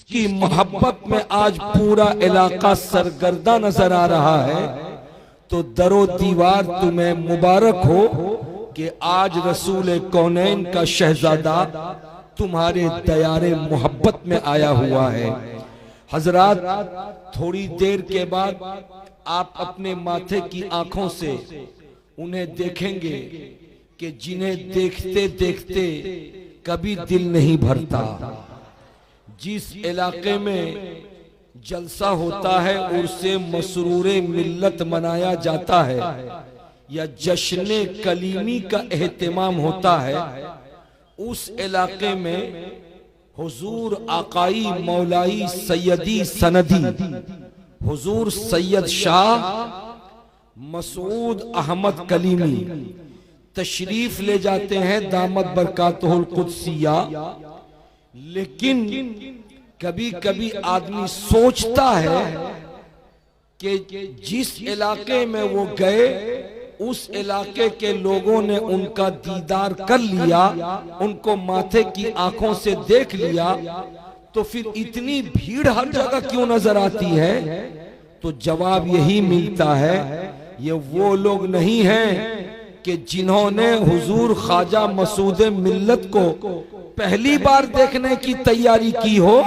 जिसकी मोहब्बत में आज पूरा इलाका सरगर्दा नजर आ रहा है, तो दरो दीवार तुम्हें मुबारक हो कि आज रसूल कौनैन का शहजादा तुम्हारे दयारे मोहब्बत में आया हुआ है। हजरात, थोड़ी देर के बाद आप अपने माथे की आंखों से उन्हें देखेंगे कि जिन्हें देखते देखते कभी दिल नहीं भरता। जिस इलाके में जलसा होता है उसे मसरूरे मिल्लत मनाया जाता है या जश्न कलीमी का एहतमाम होता है, उस इलाके में हुजूर आकाई मौलाई सैयदी सनदी हुजूर सैयद शाह मसूद अहमद कलीमी तशरीफ ले जाते हैं, दामत बरकातुहुल कुद्सिया। लेकिन कभी कभी आदमी सोचता है कि जिस इलाके में वो गए उस इलाके के लोगों ने उनका दीदार कर लिया, उनको माथे की आंखों से देख लिया, तो फिर इतनी भीड़ हर जगह क्यों नजर आती है? तो जवाब यही मिलता है, ये वो लोग नहीं हैं कि जिन्होंने हुजूर ख्वाजा मसूद मिल्लत को पहली बार देखने की तैयारी की हो,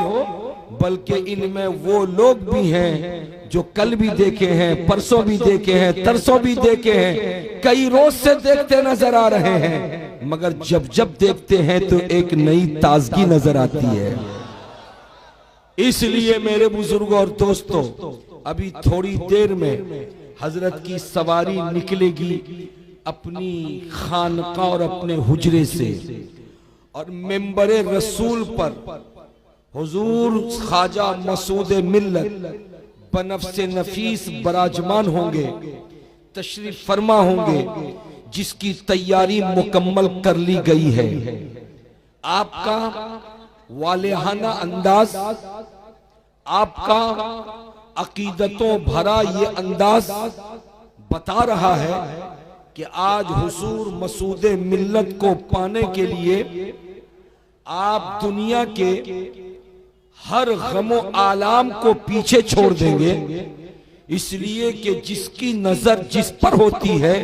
बल्कि इनमें वो लोग भी हैं जो कल भी देखे हैं, परसों भी देखे हैं, तरसों भी देखे हैं, कई रोज से देखते नजर आ रहे हैं, मगर जब जब देखते हैं तो एक नई ताजगी नजर आती है। इसलिए मेरे बुजुर्गों और दोस्तों, अभी थोड़ी देर में हजरत की सवारी निकलेगी अपनी खानका और अपने हुजरे से, और मेंबरे रसूल पर हुजूर ख्वाजा मसूद मिल्लत बनफ्से नफीस बराजमान होंगे, तशरीफ फरमा होंगे, जिसकी तैयारी मुकम्मल कर ली गई है। आपका वालेहाना अंदाज, आपका अकीदतों भरा ये अंदाज बता रहा है कि आज हुजूर मसूद मिल्लत को पाने के लिए आप दुनिया के हर गमो आलाम को पीछे छोड़ देंगे, इसलिए कि जिसकी नजर जिस पर होती है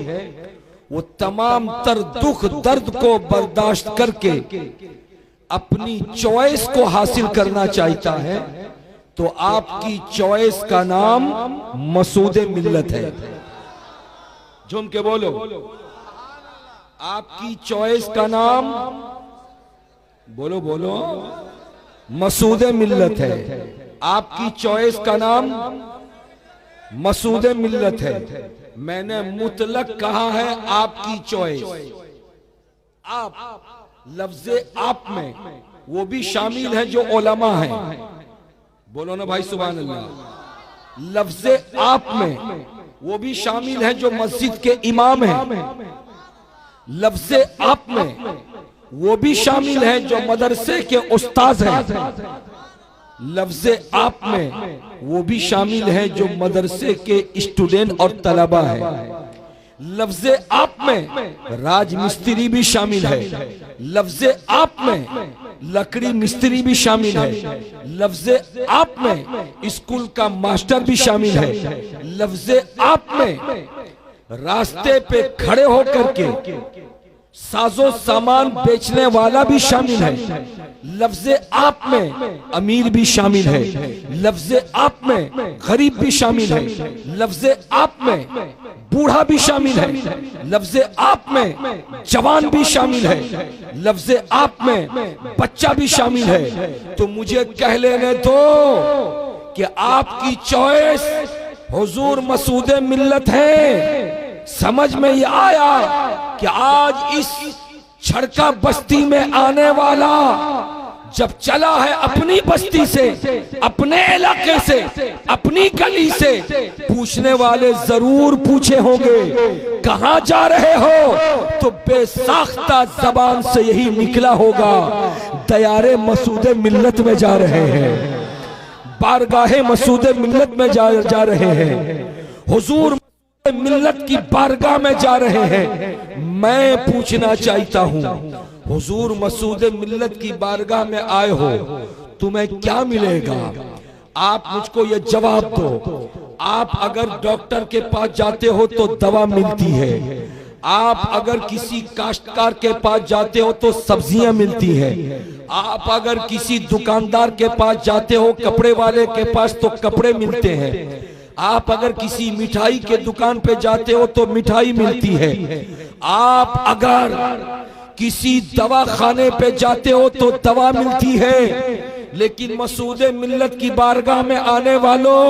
वो तमाम तर दुख दर्द को बर्दाश्त करके अपनी चॉइस को हासिल करना चाहता है। तो आपकी चॉइस का नाम मसूद मिल्लत है। झूम के बोलो, आपकी चॉइस का नाम बोलो बोलो मसूद मिल्लत है। आपकी चॉइस का नाम मसूद मिल्लत है। मैंने मुतलक कहा है आपकी चॉइस। आप लफ्ज़े आप में वो भी शामिल है जो उलमा हैं, बोलो ना भाई सुभान अल्लाह। लफ्ज़े आप में वो भी शामिल है जो मस्जिद के इमाम हैं। लफ्ज़े आप में वो भी शामिल है जो मदरसे के उस्ताद हैं। लफ्ज़े आप में वो भी शामिल है जो मदरसे के स्टूडेंट और तलबा हैं। लफ्ज़े आप में राज मिस्त्री भी शामिल है। लफ्ज़े आप में लकड़ी मिस्त्री भी शामिल है। लफ्ज़े आप में स्कूल का मास्टर भी शामिल है। लफ्ज़े आप में रास्ते पे खड़े होकर के साजो सामान बेचने वाला भी शामिल है। लफ्ज़े आप में अमीर भी शामिल है। लफ्ज़े आप में गरीब भी शामिल है। लफ्ज़े आप में बूढ़ा भी शामिल है। लफ्ज़े आप में जवान भी शामिल है। लफ्ज़े आप में बच्चा भी शामिल है। तो मुझे कह लेने दो कि आपकी चॉइस हुजूर मसूद मिल्लत है। समझ में ये आया कि आज इस छड़का बस्ती में आने वाला जब चला है अपनी बस्ती से, अपने इलाके से, अपनी गली से, पूछने वाले जरूर पूछे होंगे कहां जा रहे हो, तो बेसाख्ता जबान से यही निकला होगा दयारे मसूद मिल्लत में जा रहे हैं, बारगाहे मसूद मिल्लत में जा रहे हैं, हुजूर मिल्लत की बारगाह में जा रहे हैं। मैं पूछना चाहता हूं, हुजूर मसूद मिल्लत की बारगाह में आए हो तुम्हें क्या मिलेगा? आप मुझको ये जवाब दो। आप अगर डॉक्टर के पास जाते हो तो दवा मिलती है, आप अगर किसी काश्तकार के पास जाते हो तो सब्जियां मिलती है, आप अगर किसी दुकानदार के पास जाते हो कपड़े वाले के पास तो कपड़े मिलते हैं, आप अगर किसी मिठाई के दुकान पे जाते हो तो मिठाई मिलती है, आप अगर किसी दवा खाने पे जाते हो तो दवा मिलती है। लेकिन मसूद मिल्लत की बारगाह में आने वालों,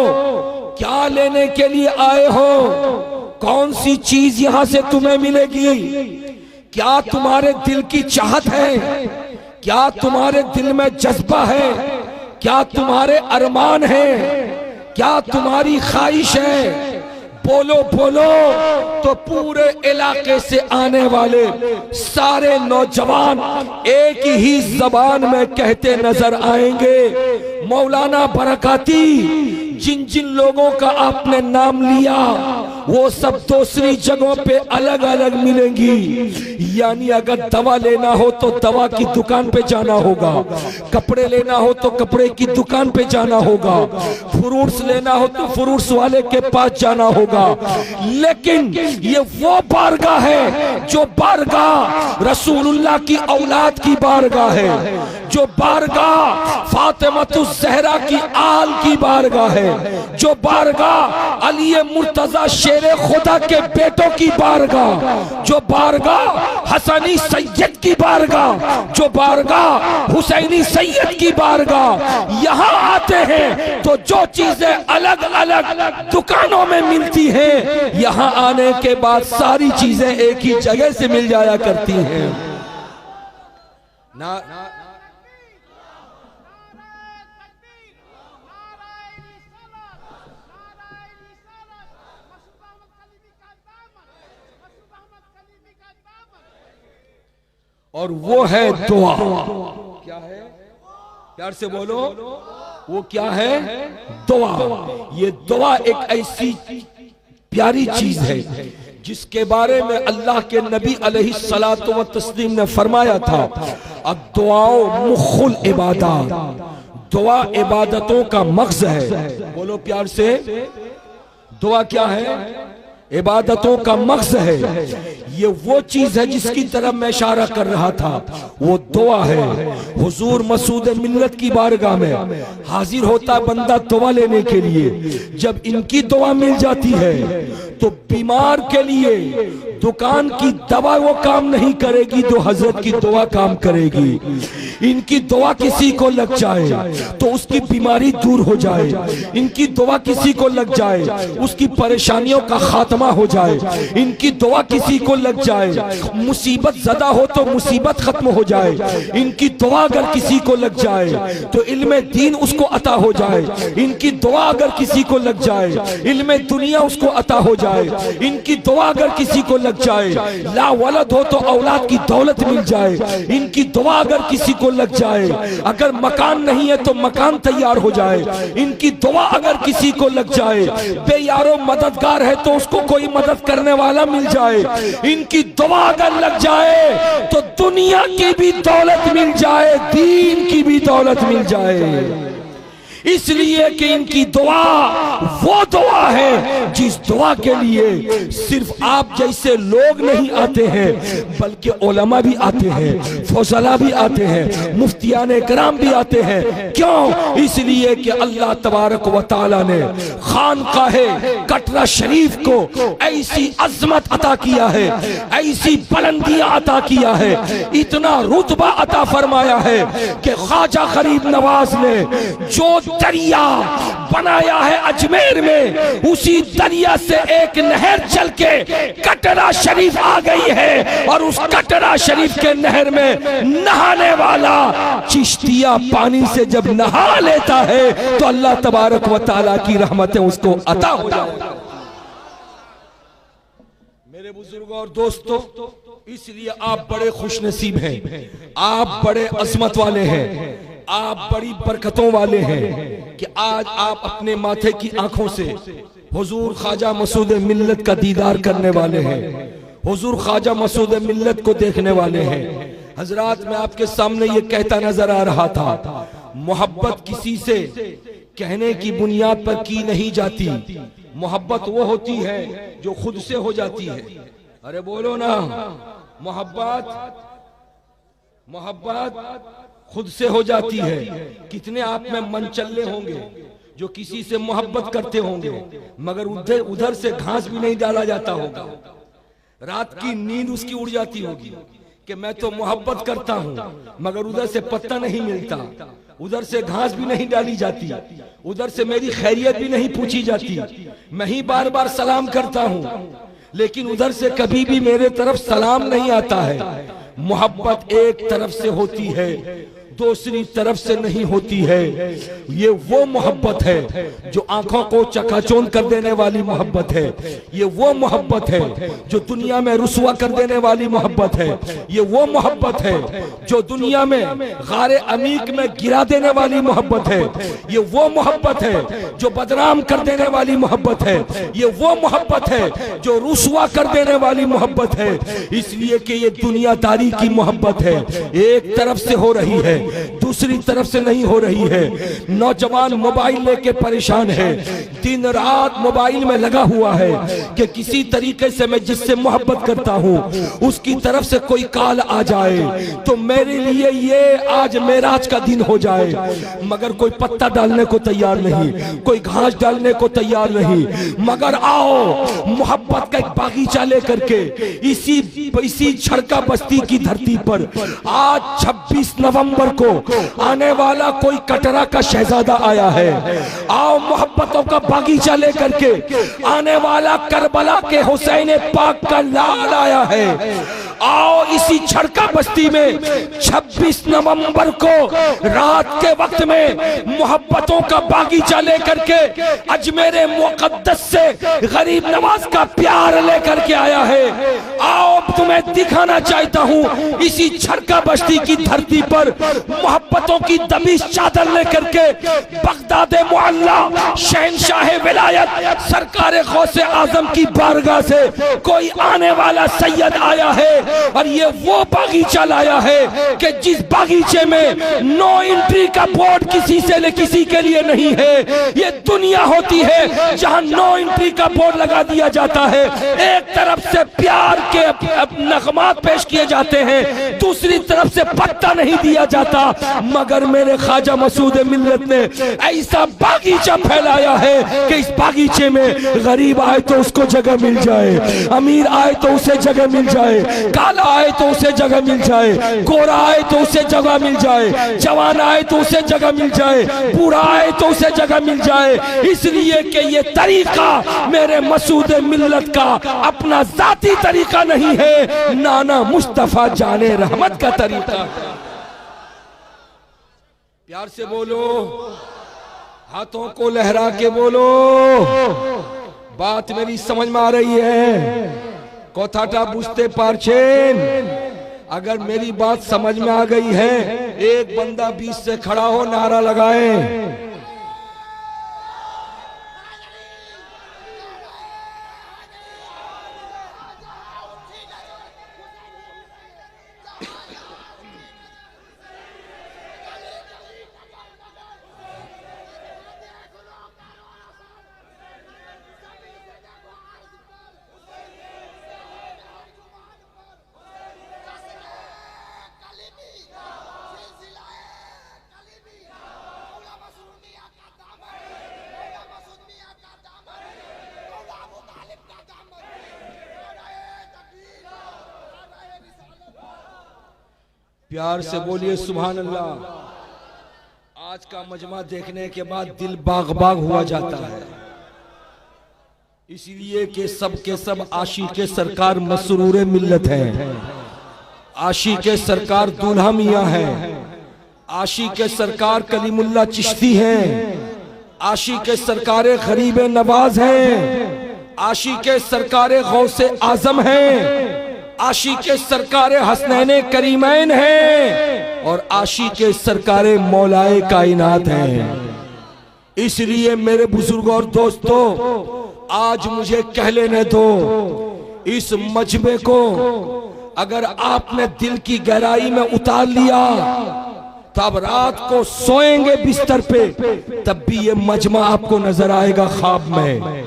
क्या लेने के लिए आए हो? कौन सी चीज यहां से तुम्हें मिलेगी? क्या तुम्हारे दिल की चाहत है? क्या तुम्हारे दिल में जज्बा है? क्या तुम्हारे अरमान है? क्या तुम्हारी ख्वाहिश है? बोलो बोलो। तो पूरे इलाके से आने वाले सारे नौजवान एक ही जबान में कहते नजर आएंगे, मौलाना बरकाती, जिन जिन लोगों का आपने नाम लिया वो सब दूसरी जगहों पे अलग अलग मिलेंगी। यानी अगर दवा लेना हो तो दवा की दुकान पे जाना होगा, कपड़े लेना हो तो कपड़े की दुकान पे जाना होगा, फ्रूट्स लेना हो तो फ्रूट्स वाले के पास जाना होगा। लेकिन ये वो बारगाह है जो बारगाह रसूलुल्लाह की औलाद की बारगाह है, जो बारगाह फातिमातुज़ ज़हरा की आल की बारगाह है, जो बारगाह अली मुर्तजा शेरे खुदा के बेटों की बारगाह, जो बारगाह हसनी सैयद की बारगाह, जो बारगाह हुसैनी सैयद की बारगाह। यहाँ आते हैं तो जो चीजें अलग अलग दुकानों में मिलती हैं, यहाँ आने के बाद सारी चीजें एक ही जगह से मिल जाया करती हैं। ना और वो है दुआ। क्या है? प्यार से बोलो, वो क्या है? दुआ। ये दुआ एक ऐसी प्यारी चीज है जिसके बारे में अल्लाह के नबी अलैहिस्सलातु व तस्लीम ने फरमाया था, अद्दुआओ मुख्खुल इबादत, दुआ इबादतों का मग़ज़ है। बोलो प्यार से, दुआ क्या है? इबादतों का मग़ज़ है। ये वो चीज है जिसकी तरफ मैं इशारा कर रहा था, वो दुआ है। हुजूर मसूद मिल्लत की बारगाह में हाजिर होता बंदा दुआ लेने के लिए। जब इनकी दुआ मिल जाती है तो बीमार के लिए दुकान की दवा वो काम नहीं करेगी, जो हजरत की दुआ काम करेगी। इनकी दुआ किसी को लग जाए तो उसकी बीमारी दूर हो जाए, इनकी दुआ किसी को लग जाए उसकी परेशानियों का खात्मा हो जाए, इनकी दुआ किसी को लग जाए मुसीबत ज़दा हो तो मुसीबत खत्म हो जाए, इनकी दुआ अगर किसी को लग जाए तो इल्म दीन उसको अता हो जाए, इनकी दुआ अगर किसी को लग जाए इल्म दुनिया उसको अता हो जाए, इनकी दुआ अगर किसी को लग जाए ला वलद हो तो औलाद की दौलत मिल जाए, इनकी दुआ अगर किसी को लग जाए अगर मकान नहीं है तो मकान तैयार हो जाए, इनकी दुआ अगर किसी को लग जाए बेयारो मददगार है तो उसको कोई मदद करने वाला मिल जाए, इनकी दुआ अगर लग जाए तो दुनिया की भी दौलत मिल जाए, दीन की भी दौलत मिल जाए। इसलिए कि इनकी दुआ वो दुआ है जिस दुआ के लिए सिर्फ आप जैसे लोग नहीं आते हैं बल्कि उलमा भी आते हैं, फौजला भी आते हैं, मुफ्तियाने कराम भी आते हैं। क्यों? इसलिए कि अल्लाह तबारक व तआला ने खानकाहे कटरा शरीफ को ऐसी अजमत अता किया है, ऐसी बुलंदियां अता किया है, इतना रुतबा अता फरमाया है कि ख्वाजा गरीब नवाज ने जो दरिया बनाया है अजमेर में, उसी दरिया से एक नहर चल के कटरा शरीफ आ गई है और उस कटरा शरीफ के नहर में नहाने वाला चिश्तिया पानी से जब नहा लेता है तो अल्लाह तबारक व तआला की रहमतें उसको अता हो जाती। मेरे बुजुर्गों और दोस्तों, इसलिए आप बड़े खुशनसीब हैं, आप बड़े अजमत वाले हैं, आप बड़ी बरकतों वाले हैं कि आज आप अपने माथे की आंखों से हुजूर ख्वाजा मसूद मिल्लत का दीदार करने वाले हैं, हुजूर ख्वाजा मसूद मिल्लत को देखने वाले हैं। हजरात, मैं आपके सामने ये कहता नजर आ रहा था, मोहब्बत किसी से कहने की बुनियाद पर की नहीं जाती। मोहब्बत वो होती है जो खुद से हो जाती है। अरे बोलो ना, मोहब्बत खुद से हो जाती है। कितने आप में मनचल्ले होंगे जो किसी से मोहब्बत करते होंगे, मगर उधर से घास भी नहीं डाला जाता होगा। रात की नींद उसकी उड़ जाती होगी कि मैं तो मोहब्बत करता हूं, मगर उधर से पत्ता नहीं मिलता, उधर से घास भी नहीं डाली जाती, उधर से मेरी खैरियत भी नहीं पूछी जाती। मैं ही बार बार सलाम करता हूं, लेकिन उधर से कभी भी मेरे तरफ सलाम नहीं आता है। मोहब्बत एक तरफ से होती है, दूसरी तरफ से नहीं होती है। ये वो मोहब्बत है जो आंखों को चकाचौंध कर देने वाली मोहब्बत है। ये वो मोहब्बत है जो दुनिया में रुसवा कर देने वाली मोहब्बत है। ये वो मोहब्बत है जो दुनिया में गारे अमीक में गिरा देने वाली मोहब्बत है। ये वो मोहब्बत है जो बदनाम कर देने वाली मोहब्बत है। ये वो मोहब्बत है जो रुसवा कर देने वाली मोहब्बत है। इसलिए कि ये दुनियादारी की मोहब्बत है, एक तरफ से हो रही है, दूसरी तरफ से नहीं हो रही है। नौजवान मोबाइल लेके परेशान है, दिन रात मोबाइल में लगा हुआ है कि किसी तरीके से मैं जिससे मोहब्बत करता हूं उसकी तरफ से कोई कॉल आ जाए तो मेरे लिए ये आज मेराज का दिन हो जाए। मगर कोई पत्ता डालने को तैयार नहीं, कोई घास डालने को तैयार नहीं। मगर आओ मोहब्बत का एक बागीचा लेकर के इसी छड़का बस्ती की धरती पर आज 26 नवंबर को आने वाला कोई कटरा का शहजादा आया है। आओ मोहब्बतों का बागीचा लेकर के आने वाला करबला के हुसैन पाक का लाल आया है। आओ इसी छड़का बस्ती में 26 नवंबर को रात के वक्त में मोहब्बतों का बागीचा लेकर के अजमेर मुक़द्दस से गरीब नवाज का प्यार लेकर के आया है। आओ तुम्हें दिखाना चाहता हूँ इसी छड़का बस्ती की धरती पर मोहब्बतों की दबिश चादर लेकर के बगदाद मुअल्ला शहंशाह विलायत सरकार गौसे आजम की बारगाह से कोई आने वाला सैयद आया है। और ये वो बागीचा लाया है कि जिस बागीचे में नो एंट्री का बोर्ड किसी के लिए नहीं है। ये दुनिया होती है जहां नो एंट्री का बोर्ड लगा दिया जाता है। एक तरफ से प्यार के नगमात पेश किए जाते हैं, दूसरी तरफ से पत्ता नहीं दिया जाता। मगर मेरे ख्वाजा मसूद मिल्लत ने ऐसा बागीचा फैलाया है कि इस बागीचे में गरीब आए तो उसको जगह मिल जाए, अमीर आए तो उसे जगह मिल जाए, काला आए तो उसे जगह मिल जाए, गोरा आए तो उसे जगह मिल जाए, जवान आए तो उसे जगह मिल जाए, बूढ़ा आए तो उसे जगह मिल जाए। इसलिए कि ये तरीका मेरे मसूद मिल्लत का अपना जाती तरीका नहीं है, नाना मुस्तफा जाने रहमत का तरीका। प्यार से बोलो, हाथों को लहरा के बोलो, बात मेरी समझ में आ रही है? कोथाटा बुझते पारछेन, अगर मेरी बात समझ में आ गई है एक बंदा बीच से खड़ा हो नारा लगाए। प्यार से बोलिए सुभान अल्लाह। आज का मजमा देखने के बाद दिल बाग बाग हुआ जाता है, इसलिए कि सब के सब आशिक़े सरकार मसरूर मिल्लत हैं, आशिक़े सरकार दूल्हा मियाँ हैं, आशिक़े सरकार कलीमुल्लाह चिश्ती हैं, आशिक़े सरकार गरीब नवाज हैं, आशिक़े सरकार गौसे आजम हैं, आशिक़े सरकार हसनैन करीमैन हैं और आशिक़े सरकार मौलाए कायनात हैं। इसलिए मेरे बुजुर्गों और दोस्तों, आज मुझे कह लेने दो, इस मजमे को अगर आपने दिल की गहराई में उतार लिया तब रात को सोएंगे बिस्तर पे, तब भी ये मजमा आपको नजर आएगा ख्वाब में।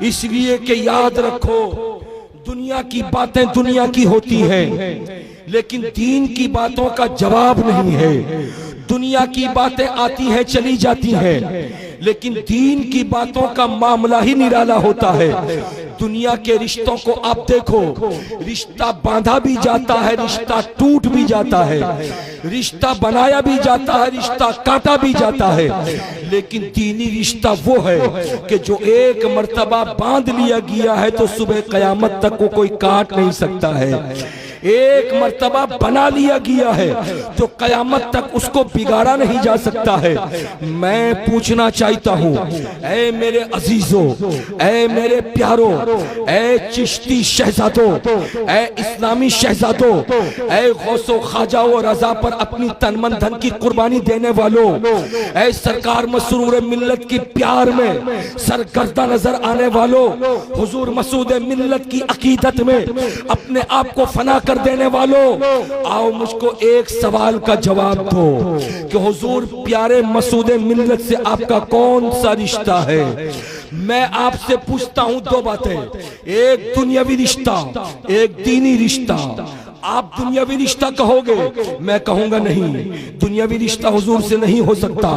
इसलिए कि याद रखो, दुनिया की बातें दुनिया की होती हैं, लेकिन दीन की बातों का जवाब नहीं है। दुनिया की बातें आती हैं चली जाती हैं, लेकिन दीन की बातों का मामला ही निराला होता है। दुनिया के रिश्तों को आप देखो, रिश्ता बांधा भी जाता है, रिश्ता टूट भी जाता है, रिश्ता बनाया भी जाता है, रिश्ता काटा भी जाता है, लेकिन दीनी रिश्ता वो है कि जो एक मर्तबा बांध लिया गया है तो सुबह कयामत तक को कोई काट नहीं सकता है। एक मर्तबा बना लिया गया है तो कयामत तक उसको बिगाड़ा नहीं जा सकता है। मैं पूछना चाहता हूँ, ऐ मेरे अजीजों, ऐ मेरे प्यारों, ऐ चिश्ती शहजादों, ऐ इस्लामी शहजादों, ऐ गौसो ख्वाजा व रजा पर अपनी तन मन धन की कुर्बानी देने वालों, ऐ सरकार मसरूर मिल्लत की प्यार में सरगर्दा नजर आने वालों, हुजूर मसूद मिल्लत की अकीदत में अपने आप को फना कर देने वालों, आओ मुझको एक सवाल का जवाब दो कि हुजूर प्यारे मसूद मिल्लत से आपका कौन सा रिश्ता है। मैं आपसे पूछता हूं दो बातें, एक दुनियावी रिश्ता, एक दीनी रिश्ता। आप दुनियावी रिश्ता कहोगे, मैं कहूंगा नहीं, दुनियावी रिश्ता हुजूर से नहीं हो सकता,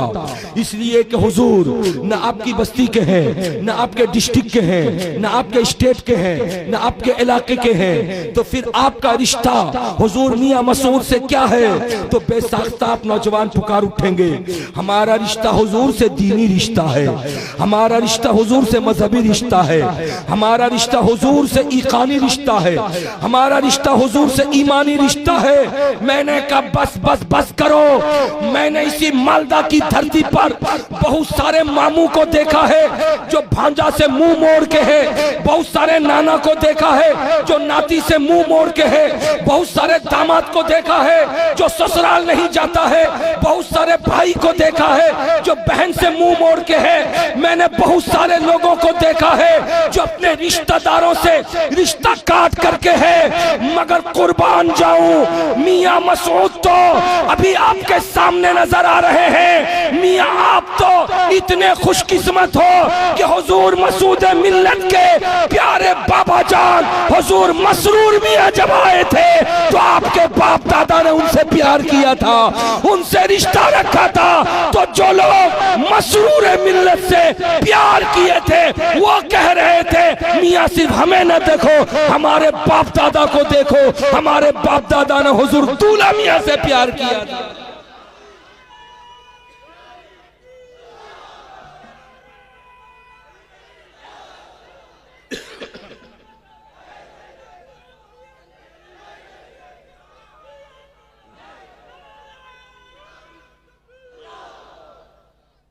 इसलिए कि हुजूर न आपकी बस्ती के हैं, न आपके डिस्ट्रिक्ट के हैं, न आपके स्टेट के हैं, न आपके इलाके के हैं, तो फिर आपका रिश्ता हुजूर मियां मसूद से क्या है? तो बेसाख्ता आप नौजवान पुकार उठेंगे, हमारा रिश्ता हुजूर से दीनी रिश्ता है, हमारा रिश्ता हुजूर से मजहबी रिश्ता है, हमारा रिश्ता हुजूर से ईकानी रिश्ता है, हमारा रिश्ता हुजूर से ईमानी रिश्ता है। मैंने कहा बस बस बस करो। मैंने इसी मालदा की धरती पर बहुत सारे मामू को देखा है जो भांजा से मुंह मोड़ के है, बहुत सारे नाना को देखा है जो नाती से मुंह मोड़ के है, बहुत सारे दामाद को देखा है जो ससुराल नहीं जाता है, बहुत सारे भाई को देखा है जो बहन से मुंह मोड़ के है। मैंने बहुत सारे लोगों को देखा है जो अपने रिश्तेदारों से रिश्ता काट करके है, मगर कुर्बान जाऊं मियां मसूद तो अभी आपके सामने नजर आ रहे हैं। मियां आप तो इतने खुशकिस्मत हो कि हुजूर मसूद मिल्लत के प्यारे बाबा जान हुजूर मसरूर मियां जब आए थे तो आपके बाप दादा ने उनसे प्यार किया था, उनसे रिश्ता रखा था। तो जो लोग मसरूर मिल्लत से प्यार किए थे वो कह रहे थे मियां सिर्फ हमें न देखो, हमारे बाप दादा को देखो, हमारे बाप दादा ने हुजूर दूल्हा मियां से प्यार किया था।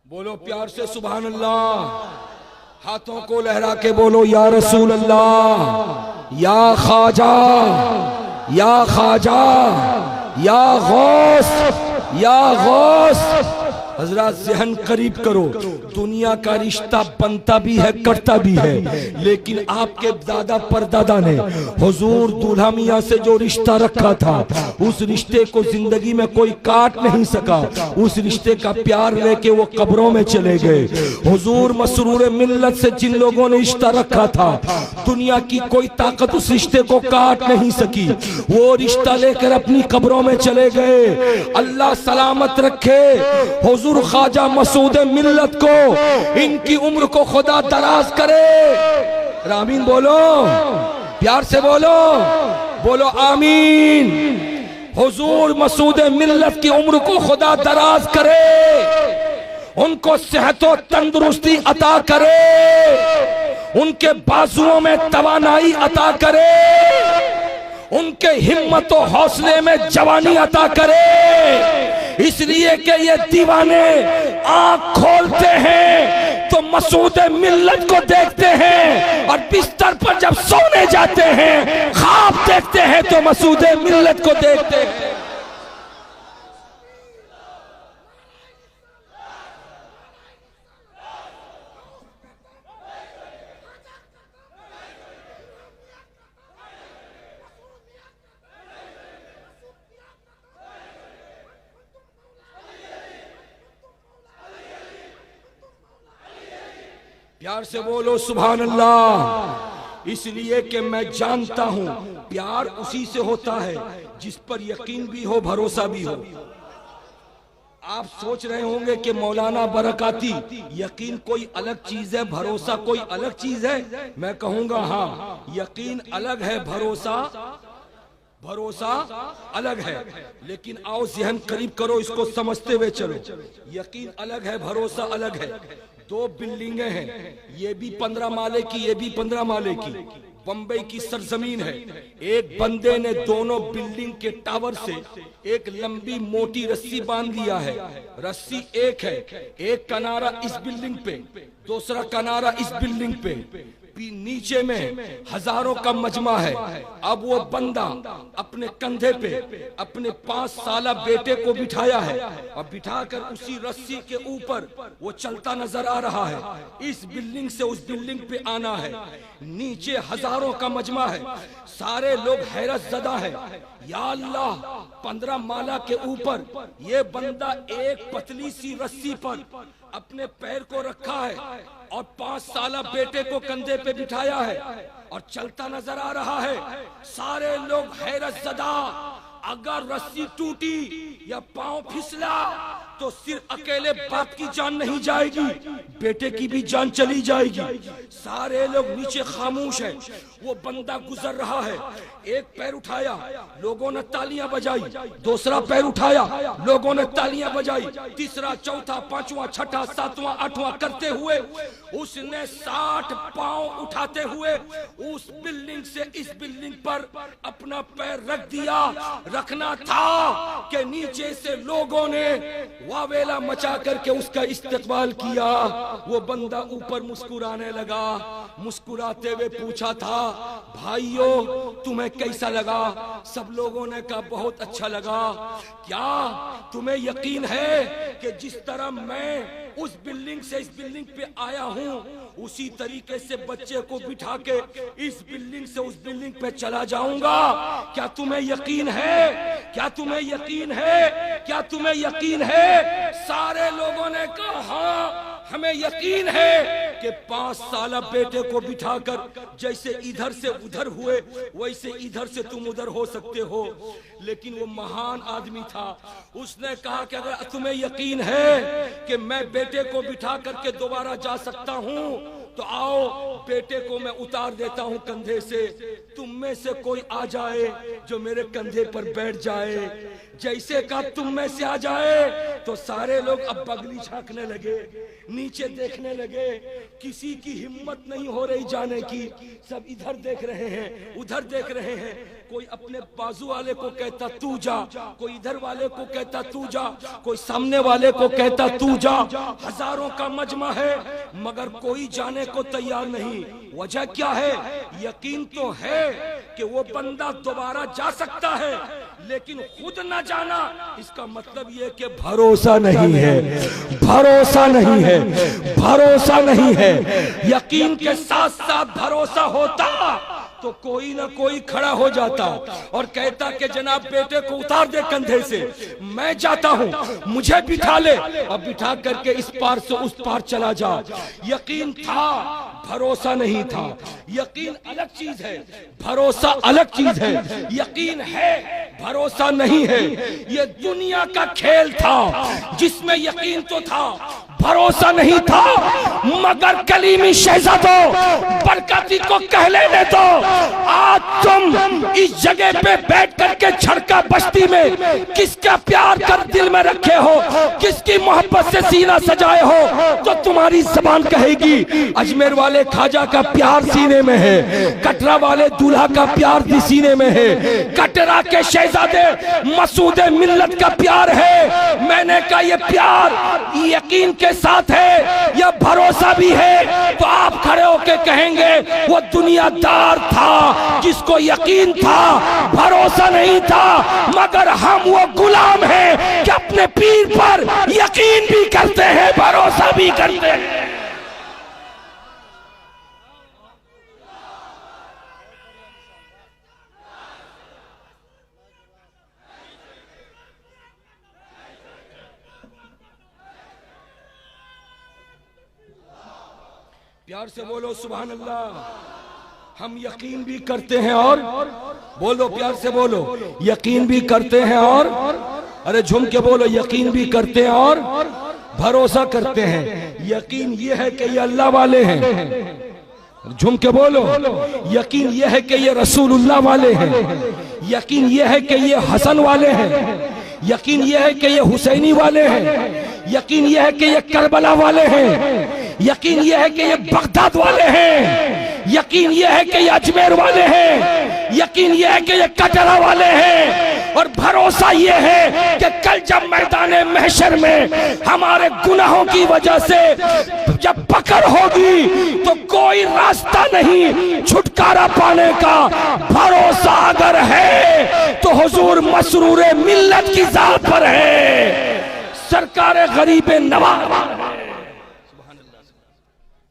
बोलो प्यार से सुभान अल्लाह, हाथों को लहरा के बोलो या रसूल अल्लाह, या ख्वाजा, या ख्वाजा, या गौस, या गौस। हजरत ज़हन करीब करो, दुनिया का रिश्ता बनता भी है कटता भी है, लेकिन आपके दादा परदादा ने हुजूर दूल्हा मियां से जो रिश्ता रखा था उस रिश्ते को जिंदगी में कोई काट नहीं सका। उस रिश्ते का प्यार लेके वो कब्रों में चले गए। हुजूर मसरूर मिल्लत से जिन लोगों ने रिश्ता रखा था दुनिया की कोई ताकत उस रिश्ते को काट नहीं सकी, वो रिश्ता लेकर अपनी कब्रों में चले गए। अल्लाह सलामत रखे हुजूर ख्वाजा मसूद मिल्लत को, इनकी उम्र को खुदा दराज करे। आमीन बोलो, प्यार से बोलो, बोलो आमीन। हुजूर मसूद मिल्लत की उम्र को खुदा दराज करे, उनको सेहत और तंदुरुस्ती अता करे, उनके बाजुओं में तवानाई अता करे, उनके हिम्मत और हौसले में जवानी अता करे। इसलिए कि ये दीवाने आंख खोलते हैं तो मसूद मिल्लत को देखते हैं, और बिस्तर पर जब सोने जाते हैं ख्वाब देखते हैं तो मसूद मिल्लत को देखते हैं। प्यार से बोलो सुभान अल्लाह। इसलिए कि मैं जानता हूं प्यार उसी से होता है जिस पर यकीन भी हो, भरोसा भी हो। आप सोच रहे होंगे कि मौलाना बरकाती यकीन कोई अलग चीज है, भरोसा कोई अलग चीज है। मैं कहूंगा हाँ, यकीन अलग है, भरोसा अलग है। लेकिन आओ ज़हन करीब करो, इसको समझते हुए चलो। यकीन अलग है, भरोसा अलग है। दो बिल्डिंगें हैं, ये भी 15 माले की, ये भी 15 माले की। बंबई की सरजमीन है। एक बंदे ने दोनों बिल्डिंग के टावर से एक लंबी मोटी रस्सी बांध दिया है। रस्सी एक है, एक किनारा इस बिल्डिंग पे, दूसरा किनारा इस बिल्डिंग पे। नीचे में हजारों का मजमा है। अब वो बंदा अपने कंधे पे अपने 5 साला बेटे को बिठाया है और बिठाकर उसी रस्सी के ऊपर वो चलता नजर आ रहा है। इस बिल्डिंग से उस बिल्डिंग पे आना है। नीचे हजारों का मजमा है, सारे लोग हैरत ज़दा है। या अल्लाह, 15 माला के ऊपर ये बंदा एक पतली सी रस्सी पर अपने पैर को रखा है और 5 साला बेटे को कंधे पे बिठाया है और चलता नजर आ रहा है। सारे लोग हैरत ज़दा। अगर रस्सी टूटी या पांव फिसला तो सिर्फ अकेले बाप की जान नहीं जाएगी, बेटे की भी जान चली जाएगी। सारे लोग नीचे खामोश हैं। वो बंदा गुजर रहा है, एक पैर उठाया, लोगों ने तालियां बजाई। दूसरा पैर उठाया, लोगों ने तालियां बजाई। तीसरा, चौथा, पांचवा, छठा, सातवां, आठवां करते हुए उसने 60 पांव उठाते हुए उस बिल्डिंग से इस बिल्डिंग पर अपना पैर रख दिया। रखना था कि नीचे से लोगों ने वावेला मचा करके उसका इस्तकबाल किया। वो बंदा ऊपर मुस्कुराने लगा। मुस्कुराते हुए पूछा था, भाइयों तुम्हें कैसा लगा? सब लोगों ने कहा बहुत अच्छा लगा। क्या तुम्हें यकीन है कि जिस तरह मैं उस बिल्डिंग से इस बिल्डिंग पे आया हूँ, उसी तरीके से बच्चे को बिठा के इस बिल्डिंग से उस बिल्डिंग पे चला जाऊंगा? क्या तुम्हें यकीन है? क्या तुम्हें यकीन है? क्या तुम्हें यकीन है? सारे लोगों ने कहा हाँ, हमें यकीन है कि 5 साला बेटे को बिठाकर जैसे इधर से उधर हुए वैसे इधर से तुम उधर हो सकते हो। लेकिन वो महान आदमी था, उसने कहा कि अगर तुम्हें यकीन है कि मैं बेटे को बिठा करके दोबारा जा सकता हूँ तो आओ, बेटे को मैं उतार देता हूँ कंधे से। तुम में से कोई आ जाए जो मेरे कंधे पर बैठ जाए। जैसे कहा तुम में से आ जाए तो सारे लोग अब बगली झांकने लगे, नीचे देखने लगे। किसी की हिम्मत नहीं हो रही जाने की। सब इधर देख रहे हैं, उधर देख रहे हैं। कोई अपने बाजू वाले को कहता तू जा, कोई इधर वाले को कहता तू जा, कोई सामने वाले को कहता तू जा। हजारों का मजमा है मगर कोई जाने को तैयार नहीं। वजह क्या है? यकीन तो है कि वो बंदा दोबारा जा सकता है, लेकिन खुद न जाना इसका मतलब ये कि भरोसा नहीं है, भरोसा नहीं है, भरोसा नहीं है। यकीन के साथ साथ भरोसा होता तो कोई ना कोई खड़ा हो जाता और कहता कि जनाब बेटे को उतार दे कंधे से, मैं जाता हूं, मुझे बिठा ले और बिठा करके इस पार से उस पार चला जा। यकीन था, भरोसा नहीं था। यकीन अलग चीज है, भरोसा अलग चीज है। यकीन है, भरोसा नहीं है। ये दुनिया का खेल था जिसमें यकीन तो था, भरोसा नहीं था। मगर कलीमी शहजादों, बरकती को कह लेने दो, आज तुम इस जगह पे बैठ करके झड़का बस्ती में किसका प्यार कर दिल में रखे हो, किसकी मोहब्बत से सीना सजाए हो, तो तुम्हारी जबान कहेगी अजमेर वाले ख्वाजा का प्यार सीने में है, कटरा वाले दूल्हा का प्यार सीने में है, कटरा के शहजादे मसूद मिल्लत का प्यार है। मैंने कहा ये प्यार यकीन के साथ है या भरोसा भी है? तो आप खड़े होके कहेंगे वो दुनियादार था जिसको यकीन था, भरोसा नहीं था। मगर हम वो गुलाम हैं कि अपने पीर पर यकीन भी करते हैं, भरोसा भी करते हैं। प्यार से बोलो सुभान अल्लाह। हम यकीन भी करते हैं और बोलो, प्यार से बोलो, यकीन भी करते हैं और अरे झूम के बोलो, यकीन भी करते हैं और भरोसा करते हैं। यकीन ये है कि ये अल्लाह वाले हैं। झूम के बोलो, यकीन ये है कि ये रसूलुल्लाह वाले हैं। यकीन ये है कि ये हसन वाले हैं। यकीन ये है कि ये हुसैनी वाले हैं। यकीन ये है कि ये करबला वाले हैं। यकीन ये है कि ये बगदाद वाले हैं। यकीन ये है कि ये अजमेर वाले हैं। यकीन ये है कि ये कटरा वाले हैं। और भरोसा ये है कि कल जब मैदाने महशर में हमारे गुनाहों की वजह से जब पकड़ होगी तो कोई रास्ता नहीं छुटकारा पाने का। भरोसा अगर है तो हुजूर मसरूरे मिल्लत की जात पर है, सरकार गरीब नवाज।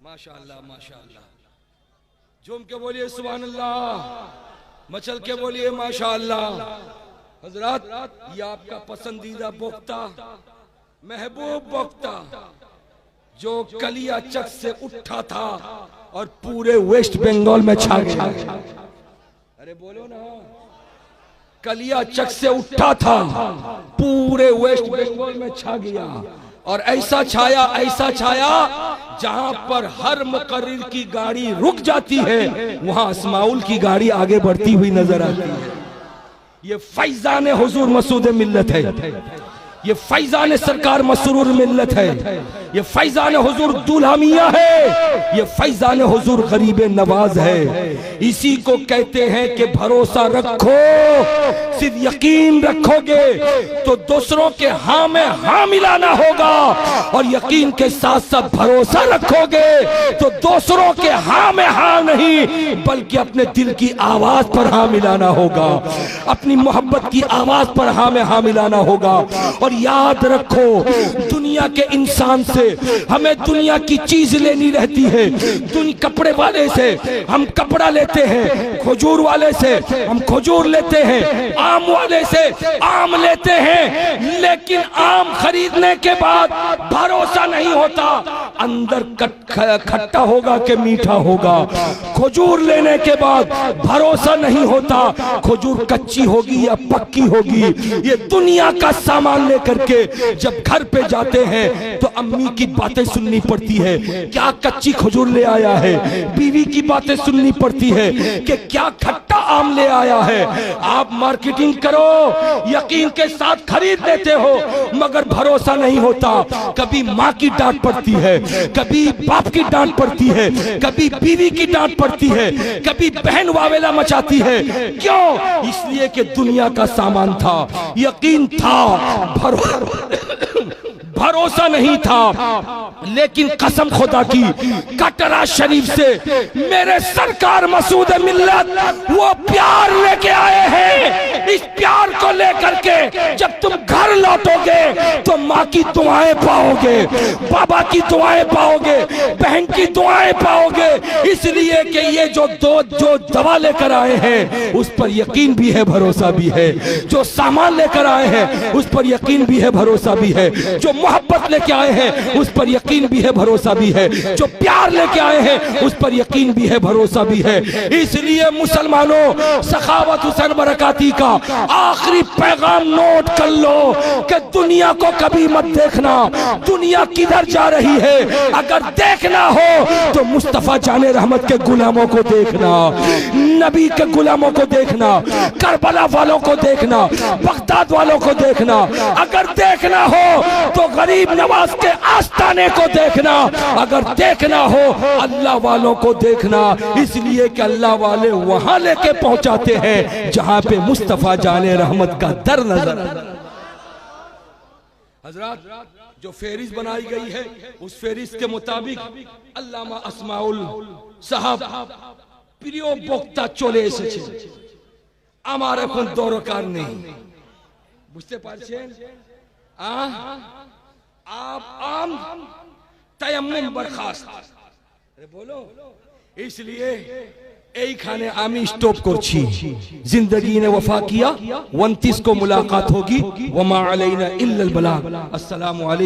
माशाअल्लाह माशाअल्लाह। झूम के बोलिए सुभान अल्लाह, मचल के बोलिए माशाअल्लाह। हजरात, ये आपका पसंदीदा बोक्ता, महबूब बोक्ता, जो कलिया चक से उठा था और पूरे वेस्ट बंगाल में छा गया। अरे बोलो ना, कलिया चक से उठा था, पूरे वेस्ट बंगाल में छा गया। और ऐसा छाया जहां पर हर मुकर्रिर की गाड़ी रुक जाती है, वहां अस्माउल की गाड़ी आगे बढ़ती हुई नजर आती है। ये फैजान हुजूर मसूद मिल्लत है। ये फैजान सरकार मसरूर मिल्लत है। ये फैजान हुजूर दूल्हा मियां है। ये फैजान हुजूर गरीब नवाज है। इसी को कहते हैं कि भरोसा रखो, सिर्फ यकीन रखोगे तो दूसरों के हाँ में हाँ मिलाना होगा, और यकीन के साथ साथ भरोसा रखोगे तो दूसरों के हाँ में हाँ नहीं बल्कि अपने दिल की आवाज पर हाँ मिलाना होगा, अपनी मोहब्बत की आवाज पर हाँ में हाँ मिलाना होगा। और याद रखो, दुनिया के इंसान से हमें दुनिया की चीज लेनी रहती है। कपड़े वाले से हम कपड़ा लेते हैं, खजूर वाले से हम खजूर लेते हैं, आम वाले से आम लेते हैं, लेकिन आम खरीदने के बाद भरोसा नहीं होता अंदर खट्टा होगा कि मीठा होगा। खजूर लेने के बाद भरोसा नहीं होता खजूर कच्ची होगी या पक्की होगी। ये दुनिया का सामान लेकर के जब घर पे जाते हैं तो अम्मी की बातें सुननी पड़ती है, क्या कच्ची खजूर ले आया है। बीवी की बातें सुननी पड़ती है कि क्या खट्टा आम ले आया है। आप मार्केटिंग करो, यकीन के साथ खरीद लेते हो, मगर भरोसा नहीं होता। कभी माँ की डांट पड़ती है, कभी बाप की डांट पड़ती है, कभी बीवी की डांट पड़ती है, कभी बहन वावेला मचाती है। क्यों? इसलिए कि दुनिया का सामान था, यकीन था, भरोसा नहीं था। लेकिन कसम खुदा की, कटरा शरीफ से मेरे सरकार मसूद मिल्लत वो प्यार लेके आए हैं। इस प्यार को लेकर के जब तुम घर लौटोगे तो माँ की दुआएं पाओगे, बाबा की दुआएं पाओगे, बहन की दुआएं पाओगे। इसलिए कि ये जो दवा लेकर आए हैं उस पर यकीन भी है, भरोसा भी है। जो सामान लेकर आए हैं उस पर यकीन भी है, भरोसा भी है। जो मोहब्बत लेके आए हैं उस पर यकीन भी है, भरोसा भी है। जो प्यार लेके आए हैं उस पर यकीन भी है, भरोसा भी है। इसलिए मुसलमानों, सखावत हुसैन बरकाती का आखिरी पैगाम नोट कर लो कि दुनिया को कभी मत देखना, दुनिया किधर जा रही है। अगर देखना हो तो मुस्तफा जाने रहमत के गुलामों को देखना, नबी के गुलामों को देखना, करबला वालों को देखना, बगदाद वालों को देखना। अगर देखना हो तो गरीब नवाज के आस्ताने को देखना, अगर देखना हो अल्लाह वालों को देखना। इसलिए कि अल्लाह वाले वहां लेके पहुंचाते हैं जहां पे मुस्तफा जाने रहमत का दर नजर। हजरात, जो फेरिस्त बनाई गई है उस फेरिस्त के मुताबिक अल्लामा আসমাউল সাহাব প্রিয় বক্তা চলে এসেছে। আমার এখন দরকার নেই, বুঝতে পারছেন? आप आम तयम्मुम बरखास्त बोलो। इसलिए এইখানে আমি স্টপ করছি। जिंदगी ने वफा किया, 29 को मुलाकात होगी। वमा अलैना इल्लल बलाग। अस्सलामु अलैकुम।